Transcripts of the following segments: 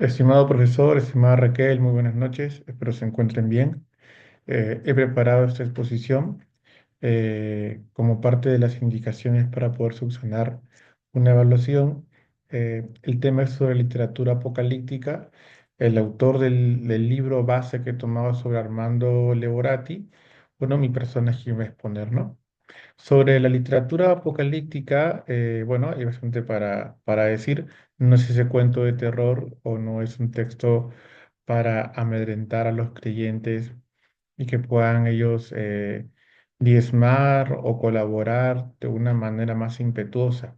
Estimado profesor, estimada Raquel, muy buenas noches, espero se encuentren bien. He preparado esta exposición como parte de las indicaciones para poder subsanar una evaluación. El tema es sobre literatura apocalíptica. El autor del libro base que he tomado sobre Armando Levorati, bueno, mi personaje iba a exponer, ¿no? Sobre la literatura apocalíptica, bueno, hay bastante para decir. No sé si ese cuento de terror o no es un texto para amedrentar a los creyentes y que puedan ellos diezmar o colaborar de una manera más impetuosa,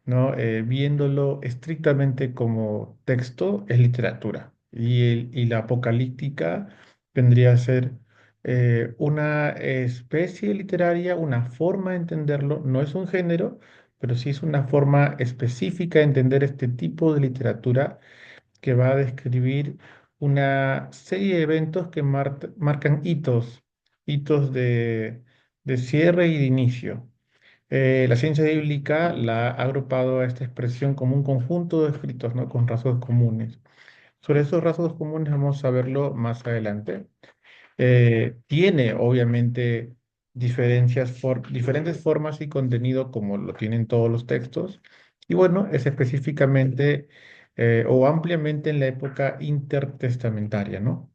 ¿no? Viéndolo estrictamente como texto, es literatura. Y la apocalíptica vendría a ser una especie literaria, una forma de entenderlo, no es un género, pero sí es una forma específica de entender este tipo de literatura que va a describir una serie de eventos que marcan hitos de cierre y de inicio. La ciencia bíblica la ha agrupado a esta expresión como un conjunto de escritos, ¿no? Con rasgos comunes. Sobre esos rasgos comunes vamos a verlo más adelante. Tiene, obviamente, diferentes formas y contenido como lo tienen todos los textos. Y bueno, es específicamente o ampliamente en la época intertestamentaria, ¿no?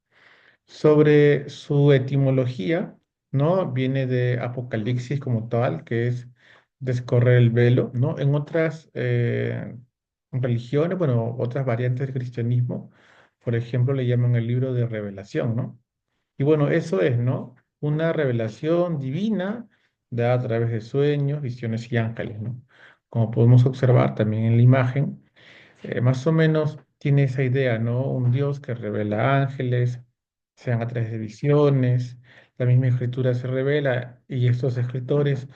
Sobre su etimología, ¿no? Viene de Apocalipsis como tal, que es descorrer el velo, ¿no? En otras religiones, bueno, otras variantes del cristianismo, por ejemplo, le llaman el libro de revelación, ¿no? Y bueno, eso es, ¿no? Una revelación divina dada a través de sueños, visiones y ángeles, ¿no? Como podemos observar también en la imagen, más o menos tiene esa idea, ¿no? Un Dios que revela ángeles, sean a través de visiones, la misma escritura se revela y estos escritores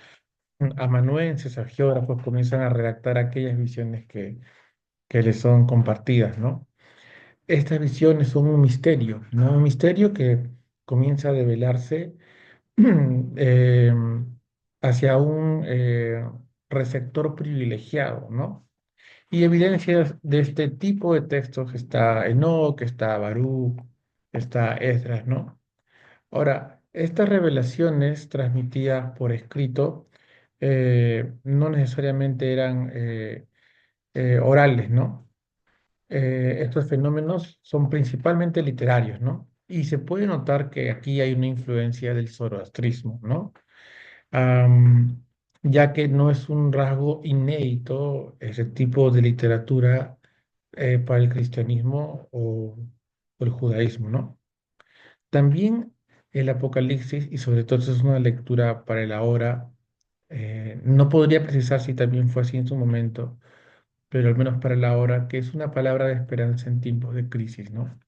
amanuenses, agiógrafos, comienzan a redactar aquellas visiones que les son compartidas, ¿no? Estas visiones son un misterio, ¿no? Un misterio que comienza a develarse eh, hacia un receptor privilegiado, ¿no? Y evidencias de este tipo de textos está Enoc, está Baruch, está Esdras, ¿no? Ahora, estas revelaciones transmitidas por escrito no necesariamente eran orales, ¿no? Estos fenómenos son principalmente literarios, ¿no? Y se puede notar que aquí hay una influencia del zoroastrismo, ¿no? Am, ya que no es un rasgo inédito ese tipo de literatura para el cristianismo o el judaísmo, ¿no? También el Apocalipsis, y sobre todo es una lectura para el ahora, no podría precisar si también fue así en su momento, pero al menos para el ahora, que es una palabra de esperanza en tiempos de crisis, ¿no?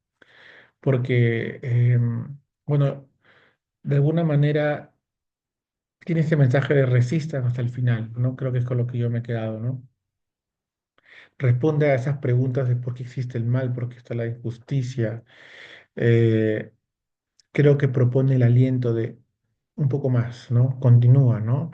Porque, bueno, de alguna manera tiene ese mensaje de resistan hasta el final, ¿no? Creo que es con lo que yo me he quedado, ¿no? Responde a esas preguntas de por qué existe el mal, por qué está la injusticia. Eh, Creo que propone el aliento de un poco más, ¿no? Continúa, ¿no?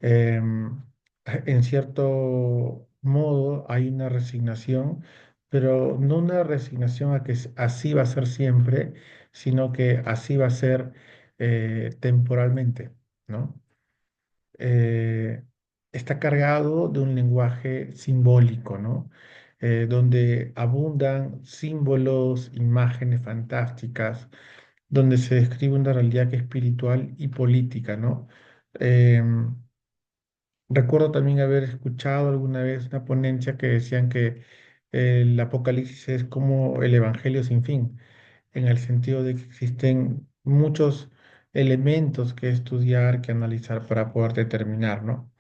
Em, en cierto modo hay una resignación, pero no una resignación a que así va a ser siempre, sino que así va a ser temporalmente, ¿no? eh, Está cargado de un lenguaje simbólico, ¿no? Donde abundan símbolos, imágenes fantásticas, donde se describe una realidad que es espiritual y política, ¿no? Em, Recuerdo también haber escuchado alguna vez una ponencia que decían que el Apocalipsis es como el Evangelio sin fin, en el sentido de que existen muchos elementos que estudiar, que analizar para poder determinar, ¿no?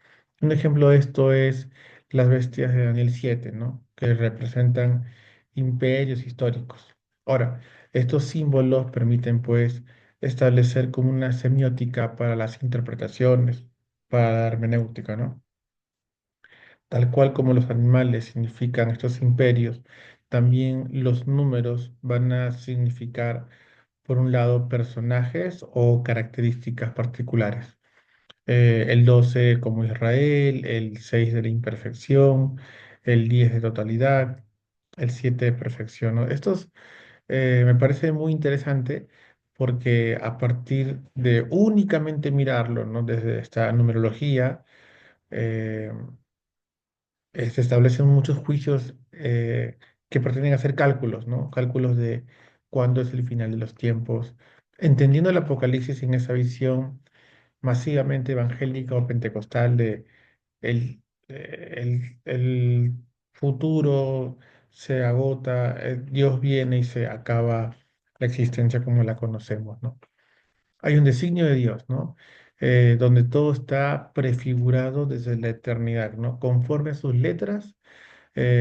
Un ejemplo de esto es las bestias de Daniel 7, ¿no? Que representan imperios históricos. Ahora, estos símbolos permiten, pues, establecer como una semiótica para las interpretaciones, para la hermenéutica, ¿no? Tal cual como los animales significan estos imperios, también los números van a significar, por un lado, personajes o características particulares. El 12 como Israel, el 6 de la imperfección, el 10 de totalidad. el 7 de perfección, ¿no? Estos me parece muy interesante porque a partir de únicamente mirarlo, ¿no? Desde esta numerología, eh, se establecen muchos juicios que pretenden hacer cálculos, ¿no? Cálculos de cuándo es el final de los tiempos, entendiendo el Apocalipsis en esa visión masivamente evangélica o pentecostal de el futuro se agota, Dios viene y se acaba la existencia como la conocemos, ¿no? Hay un designio de Dios, ¿no? Donde todo está prefigurado desde la eternidad, ¿no? Conforme a sus letras,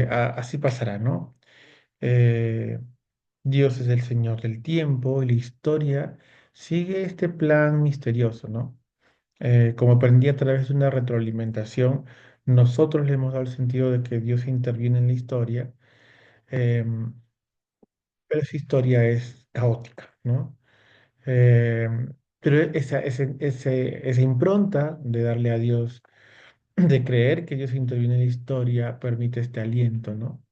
así pasará, ¿no? Eh, Dios es el Señor del tiempo y la historia sigue este plan misterioso, ¿no? Como aprendí a través de una retroalimentación, nosotros le hemos dado el sentido de que Dios interviene en la historia, em, pero esa historia es caótica, ¿no? Pero esa impronta de darle a Dios, de creer que Dios interviene en la historia, permite este aliento, ¿no?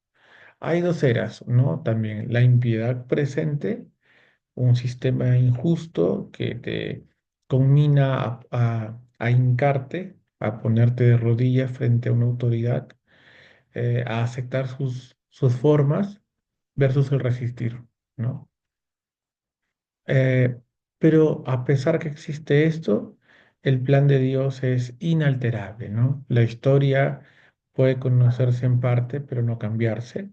Hay dos eras, ¿no? También la impiedad presente, un sistema injusto que te conmina a hincarte, a ponerte de rodillas frente a una autoridad, a aceptar sus formas versus el resistir, ¿no? Eh, pero a pesar que existe esto, el plan de Dios es inalterable, ¿no? La historia puede conocerse en parte, pero no cambiarse.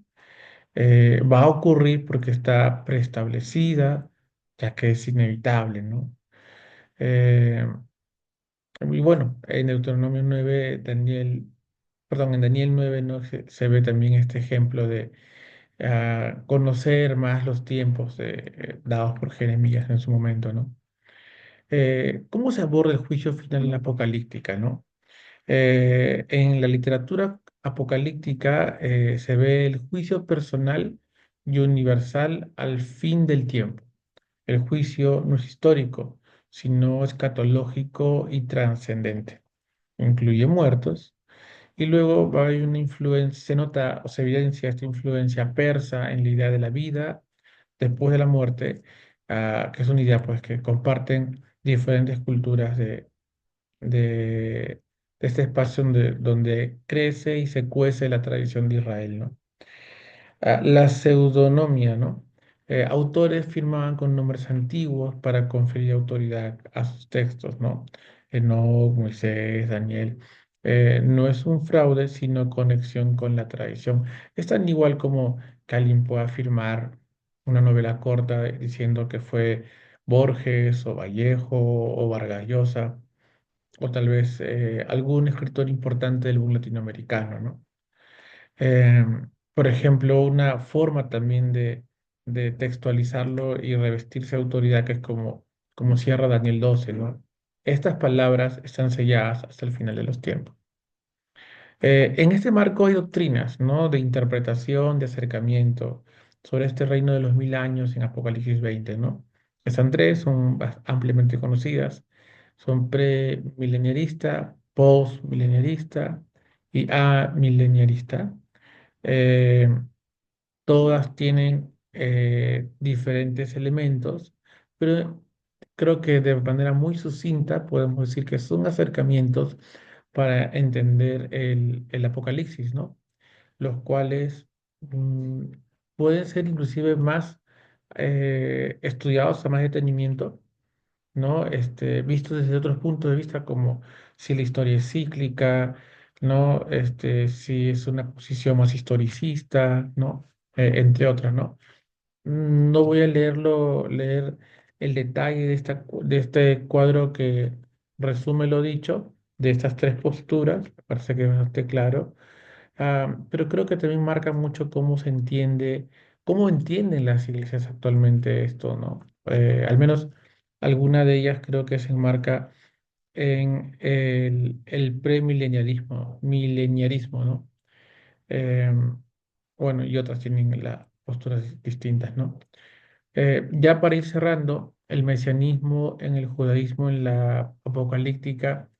Va a ocurrir porque está preestablecida, ya que es inevitable, ¿no? Eh, y bueno, en Deuteronomio 9, en Daniel 9, ¿no? Se ve también este ejemplo de conocer más los tiempos dados por Jeremías en su momento, ¿no? ¿Cómo se aborda el juicio final en la apocalíptica, ¿no? En la literatura apocalíptica se ve el juicio personal y universal al fin del tiempo. El juicio no es histórico, sino escatológico y trascendente. Incluye muertos y luego hay una influencia, se nota o se evidencia esta influencia persa en la idea de la vida después de la muerte, que es una idea pues que comparten diferentes culturas de este espacio donde crece y se cuece la tradición de Israel, ¿no? La pseudonomia, ¿no? Autores firmaban con nombres antiguos para conferir autoridad a sus textos, ¿no? Enoc, Moisés, Daniel. No es un fraude, sino conexión con la tradición. Es tan igual como que alguien pueda firmar una novela corta diciendo que fue Borges o Vallejo o Vargas Llosa o tal vez algún escritor importante del boom latinoamericano, ¿no? Por ejemplo, una forma también de textualizarlo y revestirse de autoridad, que es como cierra Daniel 12, ¿no? Estas palabras están selladas hasta el final de los tiempos. En este marco hay doctrinas, ¿no? De interpretación, de acercamiento sobre este reino de los 1000 años en Apocalipsis 20, ¿no? Están tres, son ampliamente conocidas, son premileniarista, postmileniarista y amileniarista. Eh, Todas tienen diferentes elementos, pero creo que de manera muy sucinta podemos decir que son acercamientos para entender el Apocalipsis, ¿no? Los cuales mm, pueden ser inclusive más estudiados a más detenimiento, ¿no? Visto desde otros puntos de vista, como si la historia es cíclica, ¿no? Si es una posición más historicista, ¿no? Entre otras, ¿no? No voy a leer el detalle de este cuadro que resume lo dicho, de estas tres posturas, me parece que es bastante claro. Pero creo que también marca mucho cómo se entiende, cómo entienden las iglesias actualmente esto, ¿no? Al menos alguna de ellas creo que se enmarca en el mileniarismo, ¿no? Em, bueno, y otras tienen las posturas distintas, ¿no? Ya para ir cerrando, el mesianismo en el judaísmo, en la apocalíptica,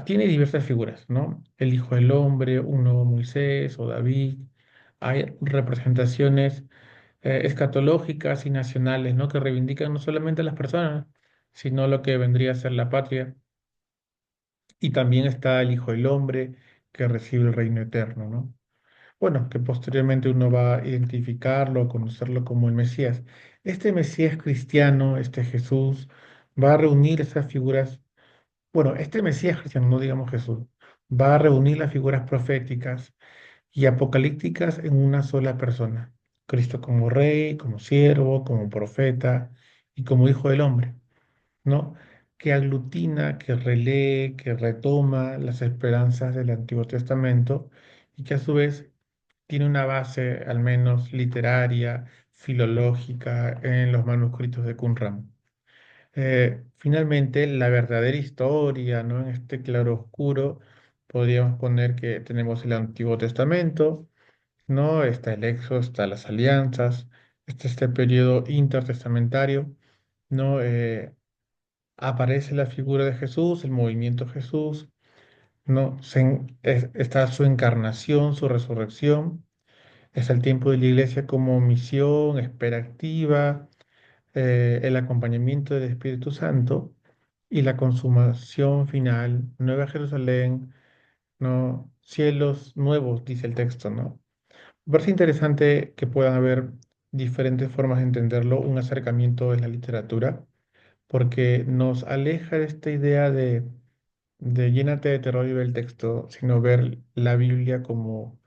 tiene diversas figuras, ¿no? El Hijo del Hombre, un nuevo Moisés o David, hay representaciones escatológicas y nacionales, ¿no? Que reivindican no solamente a las personas, sino lo que vendría a ser la patria. Y también está el Hijo del Hombre que recibe el reino eterno, ¿no? Bueno, que posteriormente uno va a identificarlo, a conocerlo como el Mesías. Este Mesías cristiano, este Jesús, va a reunir esas figuras, bueno, este Mesías cristiano, no digamos Jesús, va a reunir las figuras proféticas y apocalípticas en una sola persona. Cristo como rey, como siervo, como profeta y como hijo del hombre, ¿no? Que aglutina, que relee, que retoma las esperanzas del Antiguo Testamento y que a su vez tiene una base, al menos literaria, filológica, en los manuscritos de Qumran. Finalmente, la verdadera historia, ¿no? En este claro oscuro, podríamos poner que tenemos el Antiguo Testamento, ¿no? Está el Éxodo, está las alianzas, está este periodo intertestamentario, ¿no? Aparece la figura de Jesús, el movimiento Jesús, ¿no? Está su encarnación, su resurrección, está el tiempo de la iglesia como misión, espera activa, el acompañamiento del Espíritu Santo y la consumación final, Nueva Jerusalén, ¿no? Cielos nuevos, dice el texto, ¿no? Me parece interesante que puedan haber diferentes formas de entenderlo, un acercamiento en la literatura, porque nos aleja de esta idea de llénate de terror y ver el texto, sino ver la Biblia como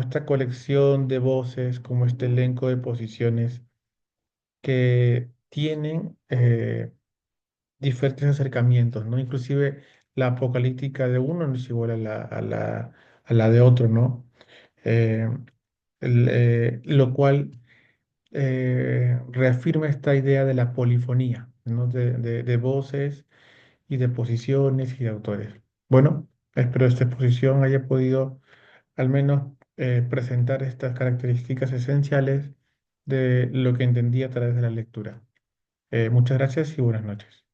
esta colección de voces, como este elenco de posiciones que tienen diferentes acercamientos, ¿no? Inclusive la apocalíptica de uno no es igual a la de otro, ¿no? Eh, lo cual reafirma esta idea de la polifonía, ¿no? De voces y de posiciones y de autores. Bueno, espero esta exposición haya podido al menos presentar estas características esenciales de lo que entendí a través de la lectura. Muchas gracias y buenas noches.